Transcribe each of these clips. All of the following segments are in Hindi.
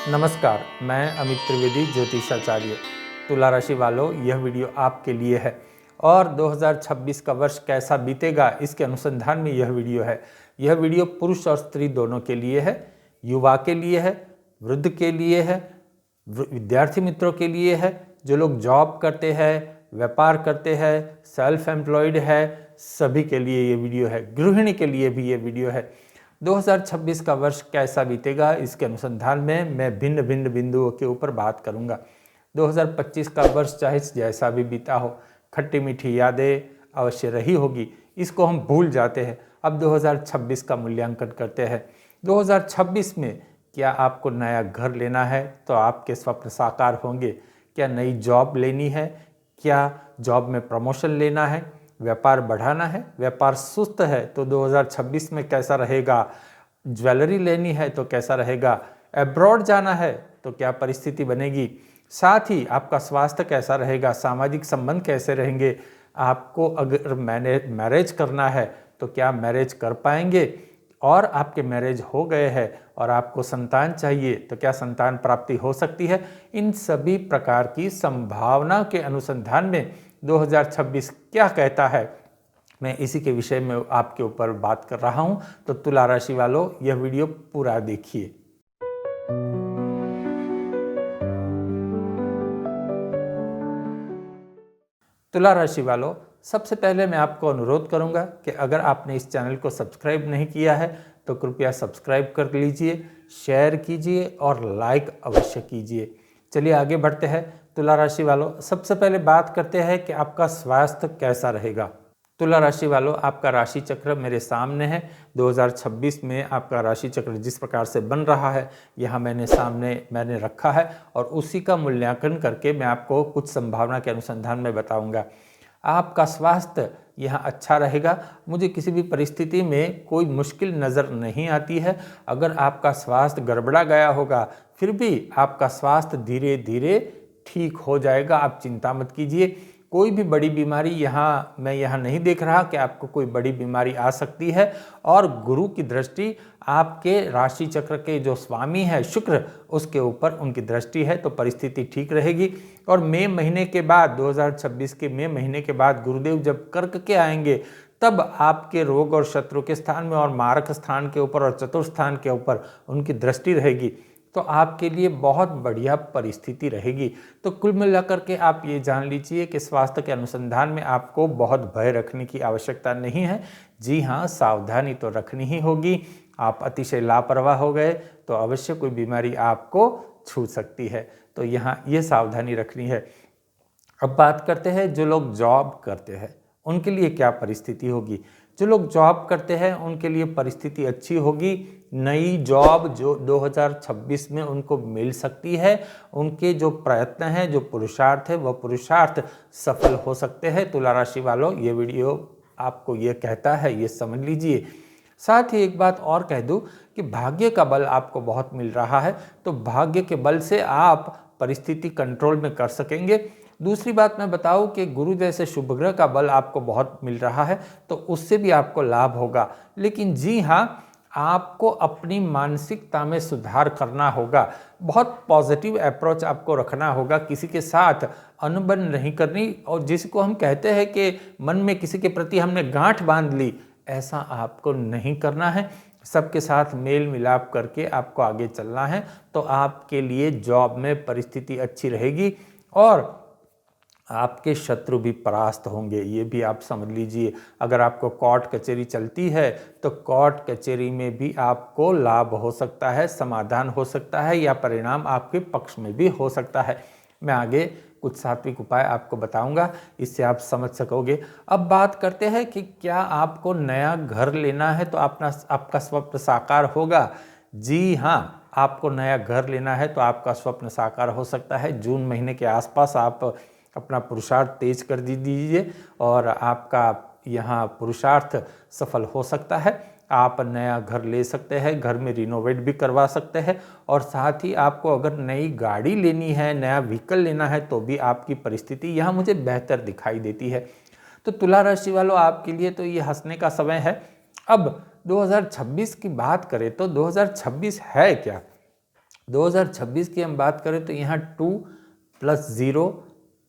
नमस्कार, मैं अमित त्रिवेदी ज्योतिषाचार्य। तुला राशि वालों, यह वीडियो आपके लिए है और 2026 का वर्ष कैसा बीतेगा इसके अनुसंधान में यह वीडियो है। यह वीडियो पुरुष और स्त्री दोनों के लिए है, युवा के लिए है, वृद्ध के लिए है, विद्यार्थी मित्रों के लिए है, जो लोग जॉब करते हैं, व्यापार करते हैं, सेल्फ एम्प्लॉयड है, सभी के लिए ये वीडियो है। गृहिणी के लिए भी ये वीडियो है। 2026 का वर्ष कैसा बीतेगा इसके अनुसंधान में मैं भिन्न भिन्न बिंदुओं के ऊपर बात करूंगा। 2025 का वर्ष चाहे जैसा भी बीता हो, खट्टी मीठी यादें अवश्य रही होगी, इसको हम भूल जाते हैं। अब 2026 का मूल्यांकन करते हैं। 2026 में क्या आपको नया घर लेना है तो आपके स्वप्न साकार होंगे। क्या नई जॉब लेनी है, क्या जॉब में प्रमोशन लेना है, व्यापार बढ़ाना है, व्यापार सुस्त है तो 2026 में कैसा रहेगा, ज्वेलरी लेनी है तो कैसा रहेगा, अब्रॉड जाना है तो क्या परिस्थिति बनेगी, साथ ही आपका स्वास्थ्य कैसा रहेगा, सामाजिक संबंध कैसे रहेंगे, आपको अगर मैरिज करना है तो क्या मैरिज कर पाएंगे, और आपके मैरिज हो गए हैं और आपको संतान चाहिए तो क्या संतान प्राप्ति हो सकती है। इन सभी प्रकार की संभावना के अनुसंधान में 2026 क्या कहता है, मैं इसी के विषय में आपके ऊपर बात कर रहा हूं। तो तुला राशि वालों, यह वीडियो पूरा देखिए। तुला राशि वालों, सबसे पहले मैं आपको अनुरोध करूंगा कि अगर आपने इस चैनल को सब्सक्राइब नहीं किया है तो कृपया सब्सक्राइब कर लीजिए, शेयर कीजिए और लाइक अवश्य कीजिए। चलिए आगे बढ़ते हैं। तुला राशि वालों, सबसे पहले बात करते हैं कि आपका स्वास्थ्य कैसा रहेगा। तुला राशि वालों, आपका राशि चक्र मेरे सामने है। 2026 में आपका राशि चक्र जिस प्रकार से बन रहा है, यहाँ मैंने रखा है और उसी का मूल्यांकन करके मैं आपको कुछ संभावना के अनुसंधान में बताऊंगा। आपका स्वास्थ्य यहाँ अच्छा रहेगा। मुझे किसी भी परिस्थिति में कोई मुश्किल नज़र नहीं आती है। अगर आपका स्वास्थ्य गड़बड़ा गया होगा, फिर भी आपका स्वास्थ्य धीरे धीरे ठीक हो जाएगा, आप चिंता मत कीजिए। कोई भी बड़ी बीमारी मैं यहाँ नहीं देख रहा कि आपको कोई बड़ी बीमारी आ सकती है। और गुरु की दृष्टि आपके राशि चक्र के जो स्वामी है शुक्र, उसके ऊपर उनकी दृष्टि है, तो परिस्थिति ठीक रहेगी। और मई महीने के बाद 2026 के मई महीने के बाद गुरुदेव जब कर्क के आएंगे, तब आपके रोग और शत्रु के स्थान में और मारक स्थान के ऊपर और चतुर्थ स्थान के ऊपर उनकी दृष्टि रहेगी, तो आपके लिए बहुत बढ़िया परिस्थिति रहेगी। तो कुल मिलाकर के आप ये जान लीजिए कि स्वास्थ्य के अनुसंधान में आपको बहुत भय रखने की आवश्यकता नहीं है। जी हाँ, सावधानी तो रखनी ही होगी। आप अतिशय लापरवाह हो गए तो अवश्य कोई बीमारी आपको छू सकती है, तो यहाँ ये सावधानी रखनी है। अब बात करते हैं जो लोग जॉब करते हैं उनके लिए क्या परिस्थिति होगी। जो लोग जॉब करते हैं उनके लिए परिस्थिति अच्छी होगी। नई जॉब जो 2026 में उनको मिल सकती है। उनके जो प्रयत्न हैं, जो पुरुषार्थ है, वह पुरुषार्थ सफल हो सकते हैं। तुला राशि वालों, ये वीडियो आपको ये कहता है, ये समझ लीजिए। साथ ही एक बात और कह दूं कि भाग्य का बल आपको बहुत मिल रहा है, तो भाग्य के बल से आप परिस्थिति कंट्रोल में कर सकेंगे। दूसरी बात मैं बताऊं कि गुरु जैसे शुभ ग्रह का बल आपको बहुत मिल रहा है, तो उससे भी आपको लाभ होगा। लेकिन जी हाँ, आपको अपनी मानसिकता में सुधार करना होगा। बहुत पॉजिटिव अप्रोच आपको रखना होगा। किसी के साथ अनबन नहीं करनी, और जिसको हम कहते हैं कि मन में किसी के प्रति हमने गांठ बांध ली, ऐसा आपको नहीं करना है। सबके साथ मेल मिलाप करके आपको आगे चलना है, तो आपके लिए जॉब में परिस्थिति अच्छी रहेगी और आपके शत्रु भी परास्त होंगे, ये भी आप समझ लीजिए। अगर आपको कोर्ट कचहरी चलती है तो कोर्ट कचहरी में भी आपको लाभ हो सकता है, समाधान हो सकता है, या परिणाम आपके पक्ष में भी हो सकता है। मैं आगे कुछ सात्विक उपाय आपको बताऊंगा, इससे आप समझ सकोगे। अब बात करते हैं कि क्या आपको नया घर लेना है तो आपका स्वप्न साकार होगा। जी हाँ, आपको नया घर लेना है तो आपका स्वप्न साकार हो सकता है। जून महीने के आसपास आप अपना पुरुषार्थ तेज कर दीजिए और आपका यहाँ पुरुषार्थ सफल हो सकता है। आप नया घर ले सकते हैं, घर में रिनोवेट भी करवा सकते हैं, और साथ ही आपको अगर नई गाड़ी लेनी है, नया व्हीकल लेना है, तो भी आपकी परिस्थिति यहाँ मुझे बेहतर दिखाई देती है। तो तुला राशि वालों, आपके लिए तो ये हंसने का समय है। अब 2026 की बात करें तो 2026 है क्या। 2026 की हम बात करें तो यहाँ 2 + 0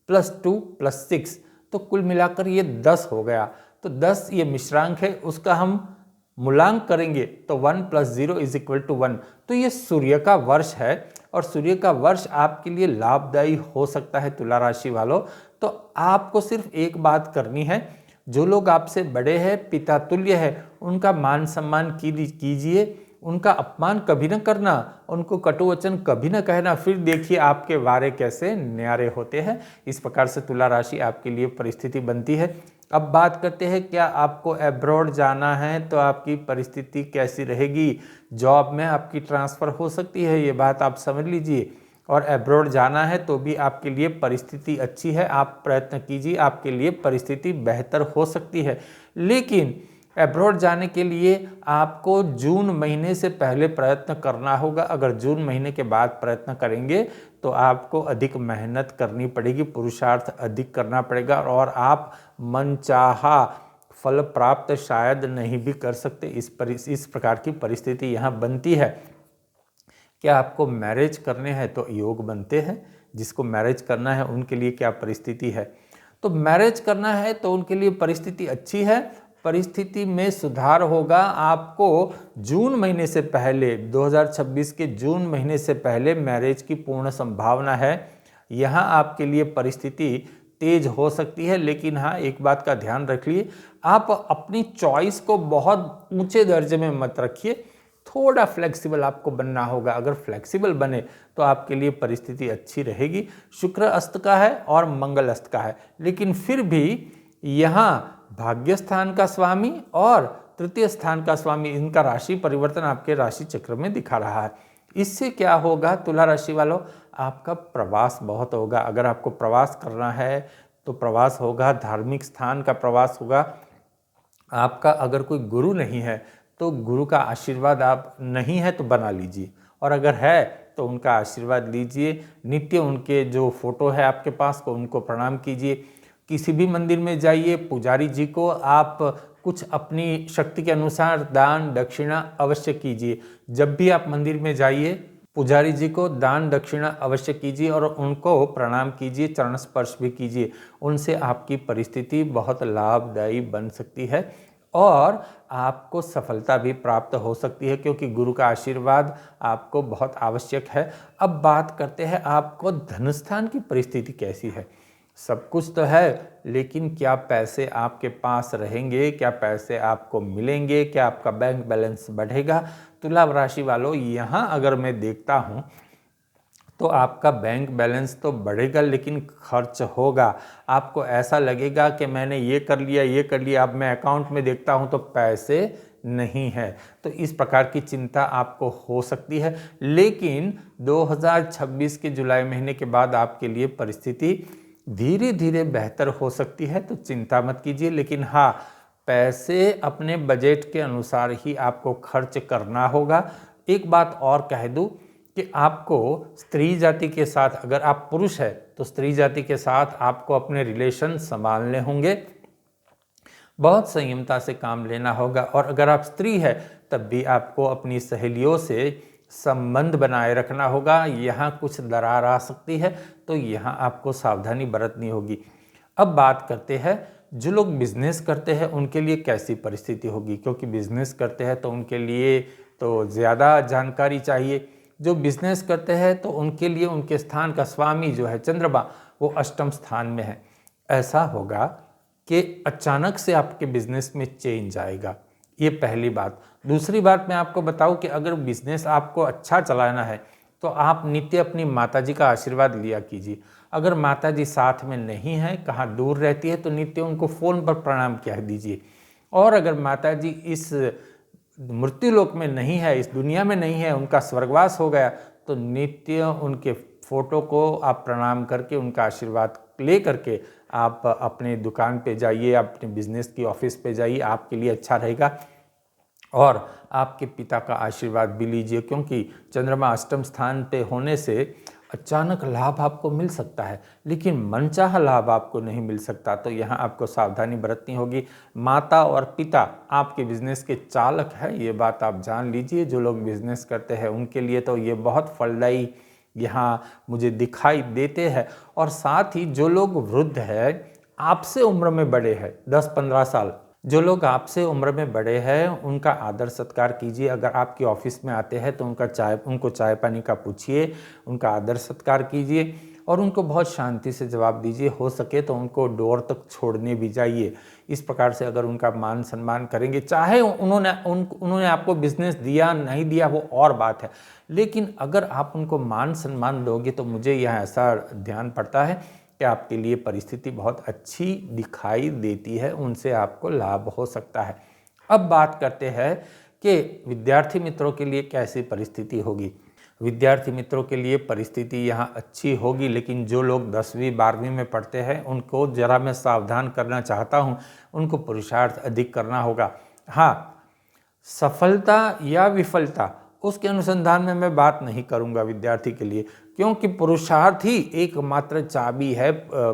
+ 2 + 6, तो कुल मिलाकर ये 10 हो गया। तो 10 ये मिश्रांक है, उसका हम मूलांक करेंगे तो 1 + 0 = 1। तो ये सूर्य का वर्ष है और सूर्य का वर्ष आपके लिए लाभदायी हो सकता है तुला राशि वालों। तो आपको सिर्फ एक बात करनी है, जो लोग आपसे बड़े हैं, पिता तुल्य है, उनका मान सम्मान कीजिए, उनका अपमान कभी न करना, उनको कटु वचन कभी न कहना, फिर देखिए आपके वारे कैसे न्यारे होते हैं। इस प्रकार से तुला राशि आपके लिए परिस्थिति बनती है। अब बात करते हैं, क्या आपको अब्रॉड जाना है तो आपकी परिस्थिति कैसी रहेगी। जॉब में आपकी ट्रांसफ़र हो सकती है, ये बात आप समझ लीजिए, और अब्रॉड जाना है तो भी आपके लिए परिस्थिति अच्छी है। आप प्रयत्न कीजिए, आपके लिए परिस्थिति बेहतर हो सकती है। लेकिन अब्रॉड जाने के लिए आपको जून महीने से पहले प्रयत्न करना होगा। अगर जून महीने के बाद प्रयत्न करेंगे तो आपको अधिक मेहनत करनी पड़ेगी, पुरुषार्थ अधिक करना पड़ेगा और आप मनचाहा फल प्राप्त शायद नहीं भी कर सकते। इस प्रकार की परिस्थिति यहाँ बनती है। क्या आपको मैरिज करने हैं तो योग बनते हैं, जिसको मैरिज करना है उनके लिए क्या परिस्थिति है। तो मैरिज करना है तो उनके लिए परिस्थिति अच्छी है, परिस्थिति में सुधार होगा। आपको जून महीने से पहले, 2026 के जून महीने से पहले मैरिज की पूर्ण संभावना है। यहाँ आपके लिए परिस्थिति तेज हो सकती है, लेकिन हाँ एक बात का ध्यान रखिए, आप अपनी चॉइस को बहुत ऊंचे दर्जे में मत रखिए, थोड़ा फ्लेक्सिबल आपको बनना होगा। अगर फ्लेक्सिबल बने तो आपके लिए परिस्थिति अच्छी रहेगी। शुक्र अस्त का है और मंगल अस्त का है, लेकिन फिर भी यहाँ भाग्य स्थान का स्वामी और तृतीय स्थान का स्वामी, इनका राशि परिवर्तन आपके राशि चक्र में दिखा रहा है। इससे क्या होगा तुला राशि वालों, आपका प्रवास बहुत होगा। अगर आपको प्रवास करना है तो प्रवास होगा, धार्मिक स्थान का प्रवास होगा। आपका अगर कोई गुरु नहीं है तो गुरु का आशीर्वाद आप नहीं है तो बना लीजिए, और अगर है तो उनका आशीर्वाद लीजिए। नित्य उनके जो फोटो है आपके पास को उनको प्रणाम कीजिए। किसी भी मंदिर में जाइए, पुजारी जी को आप कुछ अपनी शक्ति के अनुसार दान दक्षिणा अवश्य कीजिए। जब भी आप मंदिर में जाइए, पुजारी जी को दान दक्षिणा अवश्य कीजिए और उनको प्रणाम कीजिए, चरण स्पर्श भी कीजिए। उनसे आपकी परिस्थिति बहुत लाभदायी बन सकती है और आपको सफलता भी प्राप्त हो सकती है, क्योंकि गुरु का आशीर्वाद आपको बहुत आवश्यक है। अब बात करते हैं, आपको धनस्थान की परिस्थिति कैसी है। सब कुछ तो है, लेकिन क्या पैसे आपके पास रहेंगे, क्या पैसे आपको मिलेंगे, क्या आपका बैंक बैलेंस बढ़ेगा। तुला राशि वालों, यहाँ अगर मैं देखता हूँ तो आपका बैंक बैलेंस तो बढ़ेगा, लेकिन खर्च होगा। आपको ऐसा लगेगा कि मैंने ये कर लिया, ये कर लिया, अब मैं अकाउंट में देखता हूँ तो पैसे नहीं है। तो इस प्रकार की चिंता आपको हो सकती है, लेकिन 2026 के जुलाई महीने के बाद आपके लिए परिस्थिति धीरे धीरे बेहतर हो सकती है, तो चिंता मत कीजिए। लेकिन हाँ, पैसे अपने बजट के अनुसार ही आपको खर्च करना होगा। एक बात और कह दूँ कि आपको स्त्री जाति के साथ, अगर आप पुरुष है तो स्त्री जाति के साथ आपको अपने रिलेशन संभालने होंगे, बहुत संयमता से काम लेना होगा। और अगर आप स्त्री है तब भी आपको अपनी सहेलियों से संबंध बनाए रखना होगा। यहाँ कुछ दरार आ सकती है, तो यहाँ आपको सावधानी बरतनी होगी। अब बात करते हैं, जो लोग बिजनेस करते हैं उनके लिए कैसी परिस्थिति होगी, क्योंकि बिजनेस करते हैं तो उनके लिए तो ज़्यादा जानकारी चाहिए। जो बिजनेस करते हैं तो उनके लिए उनके स्थान का स्वामी जो है चंद्रमा, वो अष्टम स्थान में है। ऐसा होगा कि अचानक से आपके बिजनेस में चेंज आएगा, ये पहली बात। दूसरी बात मैं आपको बताऊं कि अगर बिजनेस आपको अच्छा चलाना है तो आप नित्य अपनी माताजी का आशीर्वाद लिया कीजिए। अगर माताजी साथ में नहीं है, कहाँ दूर रहती है, तो नित्य उनको फ़ोन पर प्रणाम कह दीजिए। और अगर माताजी इस मृत्युलोक में नहीं है, इस दुनिया में नहीं है, उनका स्वर्गवास हो गया, तो नित्य उनके फोटो को आप प्रणाम करके उनका आशीर्वाद ले करके आप अपने दुकान पे जाइए, अपने बिजनेस की ऑफिस पे जाइए, आपके लिए अच्छा रहेगा। और आपके पिता का आशीर्वाद भी लीजिए, क्योंकि चंद्रमा अष्टम स्थान पे होने से अचानक लाभ आपको मिल सकता है, लेकिन मनचाहा लाभ आपको नहीं मिल सकता। तो यहाँ आपको सावधानी बरतनी होगी। माता और पिता आपके बिजनेस के चालक है, ये बात आप जान लीजिए। जो लोग बिजनेस करते हैं उनके लिए तो ये बहुत फलदायी यहाँ मुझे दिखाई देते हैं। और साथ ही जो लोग वृद्ध है, आपसे उम्र में बड़े हैं 10-15 साल, जो लोग आपसे उम्र में बड़े हैं उनका आदर सत्कार कीजिए। अगर आपके ऑफिस में आते हैं तो उनको चाय पानी का पूछिए, उनका आदर सत्कार कीजिए और उनको बहुत शांति से जवाब दीजिए। हो सके तो उनको डोर तक छोड़ने भी जाइए। इस प्रकार से अगर उनका मान सम्मान करेंगे, चाहे उन्होंने आपको बिजनेस दिया नहीं दिया वो और बात है, लेकिन अगर आप उनको मान सम्मान दोगे तो मुझे यहाँ ऐसा ध्यान पड़ता है कि आपके लिए परिस्थिति बहुत अच्छी दिखाई देती है, उनसे आपको लाभ हो सकता है। अब बात करते हैं कि विद्यार्थी मित्रों के लिए कैसी परिस्थिति होगी। विद्यार्थी मित्रों के लिए परिस्थिति यहाँ अच्छी होगी, लेकिन जो लोग 10वीं 12वीं में पढ़ते हैं उनको जरा मैं सावधान करना चाहता हूँ। उनको पुरुषार्थ अधिक करना होगा। हाँ, सफलता या विफलता उसके अनुसंधान में मैं बात नहीं करूंगा विद्यार्थी के लिए, क्योंकि पुरुषार्थ ही एकमात्र चाबी है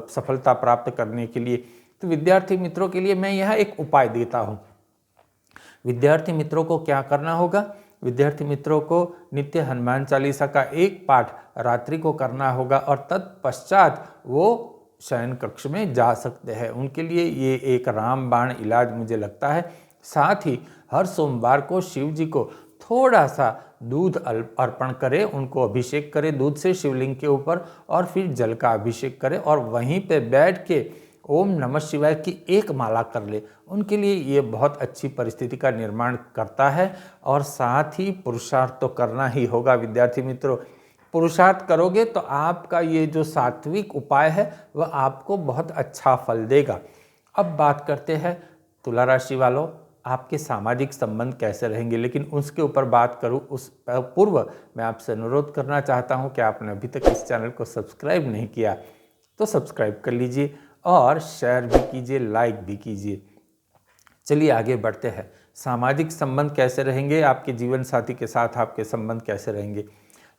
सफलता प्राप्त करने के लिए। तो विद्यार्थी मित्रों के लिए मैं यह एक उपाय देता हूं। विद्यार्थी मित्रों को क्या करना होगा? विद्यार्थी मित्रों को नित्य हनुमान चालीसा का एक पाठ रात्रि को करना होगा और तत्पश्चात वो शयन कक्ष में जा सकते हैं। उनके लिए ये एक रामबाण इलाज मुझे लगता है। साथ ही हर सोमवार को शिव जी को थोड़ा सा दूध अर्पण करें, उनको अभिषेक करें दूध से शिवलिंग के ऊपर, और फिर जल का अभिषेक करें और वहीं पे बैठ के ओम नमः शिवाय की एक माला कर ले। उनके लिए ये बहुत अच्छी परिस्थिति का निर्माण करता है। और साथ ही पुरुषार्थ तो करना ही होगा विद्यार्थी मित्रों। पुरुषार्थ करोगे तो आपका ये जो सात्विक उपाय है वह आपको बहुत अच्छा फल देगा। अब बात करते हैं तुला राशि वालों, आपके सामाजिक संबंध कैसे रहेंगे। लेकिन उसके ऊपर बात करूं उस पूर्व मैं आपसे अनुरोध करना चाहता हूं कि आपने अभी तक इस चैनल को सब्सक्राइब नहीं किया तो सब्सक्राइब कर लीजिए और शेयर भी कीजिए, लाइक भी कीजिए। चलिए आगे बढ़ते हैं। सामाजिक संबंध कैसे रहेंगे, आपके जीवन साथी के साथ आपके संबंध कैसे रहेंगे।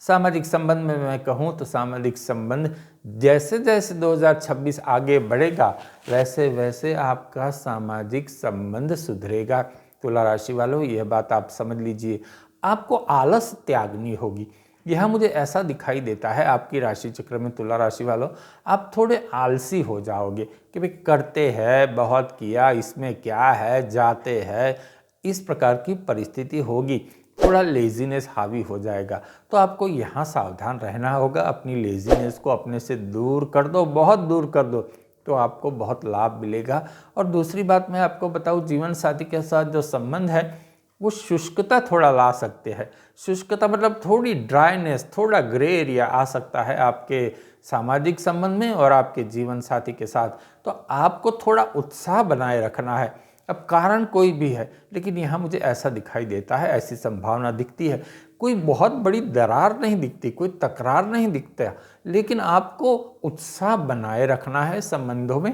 सामाजिक संबंध में मैं कहूँ तो सामाजिक संबंध जैसे जैसे 2026 आगे बढ़ेगा वैसे वैसे आपका सामाजिक संबंध सुधरेगा। तुला राशि वालों, यह बात आप समझ लीजिए। आपको आलस त्यागनी होगी। यह मुझे ऐसा दिखाई देता है आपकी राशि चक्र में तुला राशि वालों, आप थोड़े आलसी हो जाओगे कि भाई करते हैं, बहुत किया, इसमें क्या है, जाते हैं, इस प्रकार की परिस्थिति होगी। थोड़ा लेजीनेस हावी हो जाएगा। तो आपको यहाँ सावधान रहना होगा। अपनी लेजीनेस को अपने से दूर कर दो, बहुत दूर कर दो, तो आपको बहुत लाभ मिलेगा। और दूसरी बात मैं आपको बताऊँ, जीवन साथी के साथ जो संबंध है वो शुष्कता थोड़ा ला सकते हैं। शुष्कता मतलब थोड़ी ड्राइनेस, थोड़ा ग्रे एरिया आ सकता है आपके सामाजिक संबंध में और आपके जीवन साथी के साथ। तो आपको थोड़ा उत्साह बनाए रखना है। अब कारण कोई भी है, लेकिन यहाँ मुझे ऐसा दिखाई देता है, ऐसी संभावना दिखती है। कोई बहुत बड़ी दरार नहीं दिखती, कोई तकरार नहीं दिखता, लेकिन आपको उत्साह बनाए रखना है संबंधों में,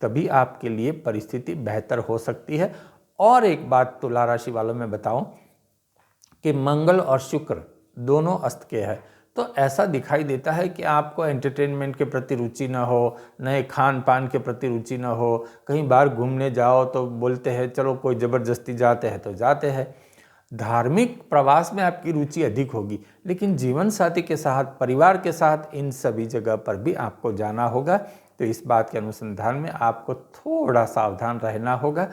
तभी आपके लिए परिस्थिति बेहतर हो सकती है। और एक बात तुला राशि वालों में बताऊं कि मंगल और शुक्र दोनों अस्त के हैं। तो ऐसा दिखाई देता है कि आपको एंटरटेनमेंट के प्रति रुचि ना हो, नए खान पान के प्रति रुचि ना हो। कहीं बाहर घूमने जाओ तो बोलते हैं चलो, कोई ज़बरदस्ती जाते हैं तो जाते हैं। धार्मिक प्रवास में आपकी रुचि अधिक होगी, लेकिन जीवन साथी के साथ, परिवार के साथ, इन सभी जगह पर भी आपको जाना होगा। तो इस बात के अनुसंधान में आपको थोड़ा सावधान रहना होगा।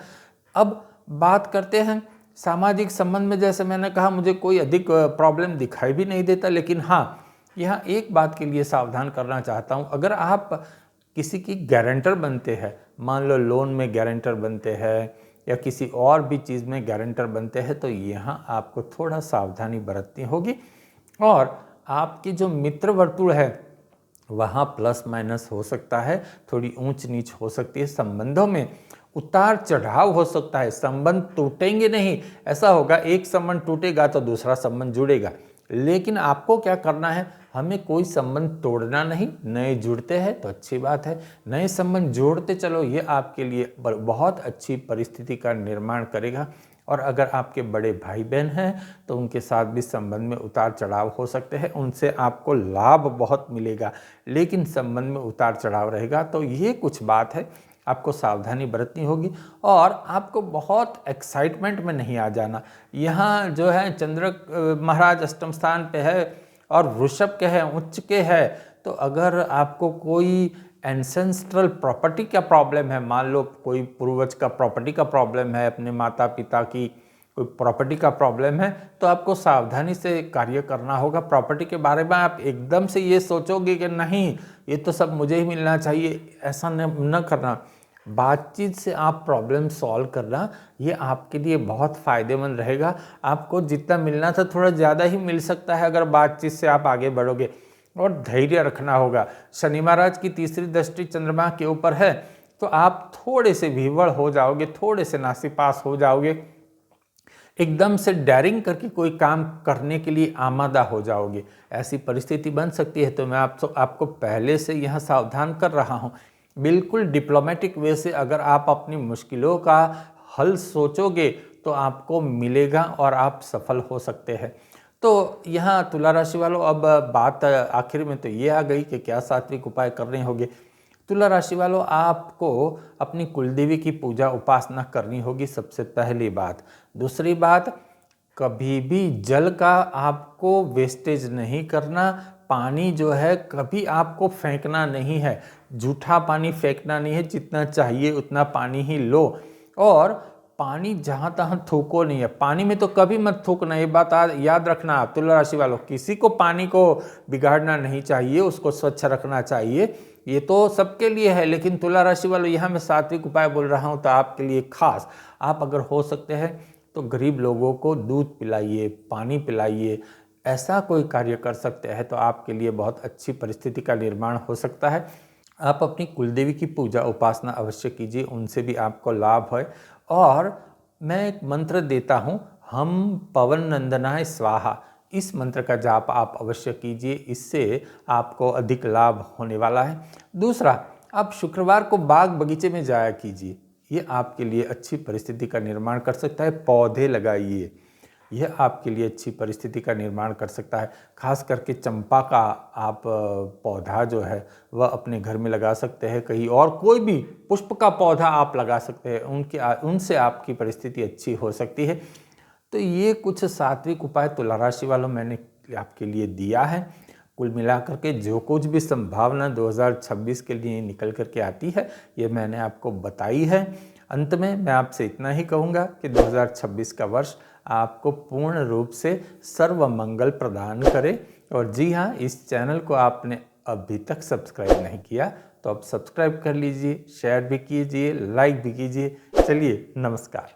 अब बात करते हैं सामाजिक संबंध में। जैसे मैंने कहा, मुझे कोई अधिक प्रॉब्लम दिखाई भी नहीं देता, लेकिन हाँ, यहाँ एक बात के लिए सावधान करना चाहता हूँ। अगर आप किसी की गारंटर बनते हैं, मान लो लोन में गारंटर बनते हैं या किसी और भी चीज़ में गारंटर बनते हैं, तो यहाँ आपको थोड़ा सावधानी बरतनी होगी। और आपकी जो मित्र वर्तुल है वहाँ प्लस माइनस हो सकता है, थोड़ी ऊंच नीच हो सकती है। संबंधों में उतार चढ़ाव हो सकता है। संबंध टूटेंगे नहीं, ऐसा होगा एक संबंध टूटेगा तो दूसरा संबंध जुड़ेगा। लेकिन आपको क्या करना है, हमें कोई संबंध तोड़ना नहीं। नए जुड़ते हैं तो अच्छी बात है, नए संबंध जोड़ते चलो, ये आपके लिए बहुत अच्छी परिस्थिति का निर्माण करेगा। और अगर आपके बड़े भाई बहन हैं तो उनके साथ भी संबंध में उतार चढ़ाव हो सकते हैं, उनसे आपको लाभ बहुत मिलेगा लेकिन संबंध में उतार चढ़ाव रहेगा। तो ये कुछ बात है, आपको सावधानी बरतनी होगी और आपको बहुत एक्साइटमेंट में नहीं आ जाना। यहाँ जो है चंद्र महाराज अष्टम स्थान पे है और वृषभ के है, उच्च के है, तो अगर आपको कोई एंसेंस्ट्रल प्रॉपर्टी का प्रॉब्लम है, मान लो कोई पूर्वज का प्रॉपर्टी का प्रॉब्लम है, अपने माता पिता की कोई प्रॉपर्टी का प्रॉब्लम है, तो आपको सावधानी से कार्य करना होगा। प्रॉपर्टी के बारे में आप एकदम से ये सोचोगे कि नहीं ये तो सब मुझे ही मिलना चाहिए, ऐसा न करना। बातचीत से आप प्रॉब्लम सॉल्व करना, ये आपके लिए बहुत फ़ायदेमंद रहेगा। आपको जितना मिलना था थोड़ा ज़्यादा ही मिल सकता है अगर बातचीत से आप आगे बढ़ोगे। और धैर्य रखना होगा। शनि महाराज की तीसरी दृष्टि चंद्रमा के ऊपर है तो आप थोड़े से विवश हो जाओगे, थोड़े से नासीपास हो जाओगे, एकदम से डेयरिंग करके कोई काम करने के लिए आमादा हो जाओगे, ऐसी परिस्थिति बन सकती है। तो मैं आपको पहले से यहाँ सावधान कर रहा हूँ। बिल्कुल डिप्लोमेटिक वे से अगर आप अपनी मुश्किलों का हल सोचोगे तो आपको मिलेगा और आप सफल हो सकते हैं। तो यहाँ तुला राशि वालों, अब बात आखिर में तो ये आ गई कि क्या सात्विक उपाय करने होंगे। तुला राशि वालों, आपको अपनी कुलदेवी की पूजा उपासना करनी होगी, सबसे पहली बात। दूसरी बात, कभी भी जल का आपको वेस्टेज नहीं करना। पानी जो है कभी आपको फेंकना नहीं है, जूठा पानी फेंकना नहीं है, जितना चाहिए उतना पानी ही लो। और पानी जहाँ तहाँ थूको नहीं है, पानी में तो कभी मत थूकना, ये बात याद रखना आप तुला राशि वालों। किसी को पानी को बिगाड़ना नहीं चाहिए, उसको स्वच्छ रखना चाहिए, ये तो सबके लिए है। लेकिन तुला राशि वालों, यहाँ मैं सात्विक उपाय बोल रहा हूँ तो आपके लिए खास। आप अगर हो सकते हैं तो गरीब लोगों को दूध पिलाइए, पानी पिलाइए, ऐसा कोई कार्य कर सकते हैं तो आपके लिए बहुत अच्छी परिस्थिति का निर्माण हो सकता है। आप अपनी कुलदेवी की पूजा उपासना अवश्य कीजिए, उनसे भी आपको लाभ है। और मैं एक मंत्र देता हूँ, हम पवन नंदनाय स्वाहा, इस मंत्र का जाप आप अवश्य कीजिए, इससे आपको अधिक लाभ होने वाला है। दूसरा, आप शुक्रवार को बाग बगीचे में जाया कीजिए, ये आपके लिए अच्छी परिस्थिति का निर्माण कर सकता है। पौधे लगाइए, यह आपके लिए अच्छी परिस्थिति का निर्माण कर सकता है। खास करके चंपा का आप पौधा जो है वह अपने घर में लगा सकते हैं, कहीं और कोई भी पुष्प का पौधा आप लगा सकते हैं, उनसे आपकी परिस्थिति अच्छी हो सकती है। तो ये कुछ सात्विक उपाय तुला राशि वालों मैंने आपके लिए दिया है। कुल मिलाकर के जो कुछ भी संभावना 2026 के लिए निकल करके आती है ये मैंने आपको बताई है। अंत में मैं आपसे इतना ही कहूँगा कि 2026 का वर्ष आपको पूर्ण रूप से सर्व मंगल प्रदान करे। और जी हाँ, इस चैनल को आपने अभी तक सब्सक्राइब नहीं किया तो अब सब्सक्राइब कर लीजिए, शेयर भी कीजिए, लाइक भी कीजिए। चलिए, नमस्कार।